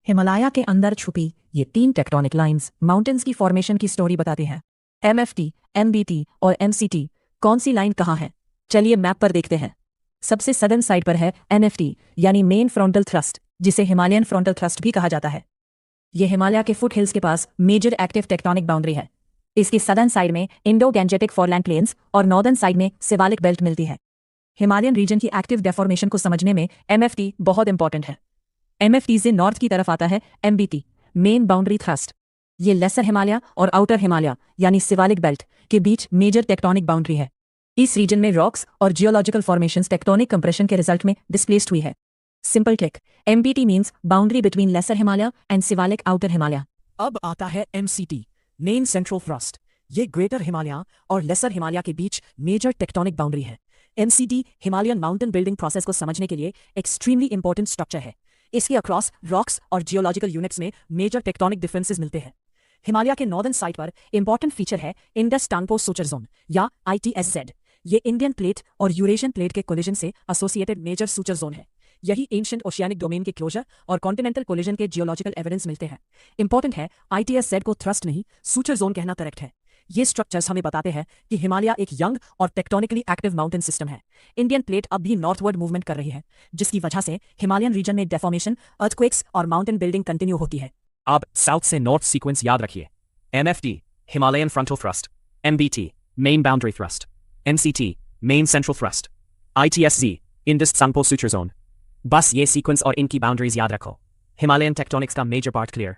हिमालय के अंदर छुपी ये 3 टेक्टोनिक लाइंस माउंटेन्स की फॉर्मेशन की स्टोरी बताते हैं। एमएफटी, एमबीटी और एमसीटी कौन सी लाइन कहाँ है? चलिए मैप पर देखते हैं। सबसे सदर्न साइड पर है एनएफटी यानी मेन फ्रंटल थ्रस्ट, जिसे हिमालयन फ्रंटल थ्रस्ट भी कहा जाता है। यह हिमालय के फुट हिल्स के पास मेजर एक्टिव टेक्टोनिक बाउंड्री है। इसकी सदर्न साइड में इंडो गैंजेटिक फॉरलैंड प्लेन्स और नॉर्दर्न साइड में सिवालिक बेल्ट मिलती है। हिमालयन रीजन की एक्टिव डेफॉर्मेशन को समझने में एमएफटी बहुत इंपॉर्टेंट है। एमएफटी से नॉर्थ की तरफ आता है एमबीटी, मेन बाउंड्री थ्रस्ट। ये लेसर हिमालय और आउटर हिमालय यानी सिवालिक बेल्ट के बीच मेजर टेक्टोनिक बाउंड्री है। इस रीजन में रॉक्स और जियोलॉजिकल फॉर्मेशंस टेक्टोनिक कंप्रेशन के रिजल्ट में डिस्प्लेस्ड हुई है। Simple trick, MBT means boundary between lesser Himalaya and Siwalik outer Himalaya. अब आता है एमसीटी, मेन सेंट्रल थ्रस्ट। ये ग्रेटर हिमालय और लेसर हिमालय के बीच मेजर टेक्टोनिक बाउंड्री है। MCT Himalayan mountain building process को समझने के लिए एक्सट्रीमली इंपॉर्टेंट स्ट्रक्चर है। इसके अक्रॉस रॉक्स और जियोलॉजिकल यूनिट्स में मेजर टेक्टोनिक डिफरेंसेस मिलते हैं। हिमालय के नॉर्दर्न साइड पर इंपॉर्टेंट फीचर है इंडस टांगपो सुचर जोन या ITSZ। ये इंडियन प्लेट और यूरेशियन प्लेट के कोलिजन से एसोसिएटेड मेजर सुचर जोन है। यही एंशिएंट ओशियानिक डोमेन के क्लोजर और कॉन्टिनेंटल कोलिजन के जियोलॉजिकल एविडेंस मिलते हैं। इंपॉर्टेंट है, ITSZ को थ्रस्ट नहीं सुचर जोन कहना करेक्ट है। ये स्ट्रक्चर्स हमें बताते हैं कि हिमालय एक यंग और टेक्टोनिकली एक्टिव माउंटेन सिस्टम है। इंडियन प्लेट अब भी नॉर्थवर्ड मूवमेंट कर रही है, जिसकी वजह से हिमालयन रीजन में डेफॉर्मेशन, अर्थक्वेक्स और माउंटेन बिल्डिंग कंटिन्यू होती है। अब साउथ से नॉर्थ सीक्वेंस याद रखिए। MFT Himalayan frontal thrust, MBT main boundary thrust, MCT main central thrust, ITSZ Indus Tsangpo suture zone. बस ये सीक्वेंस और इनकी बाउंड्रीज याद रखो। हिमालयन टेक्टोनिक्स का मेजर पार्ट क्लियर।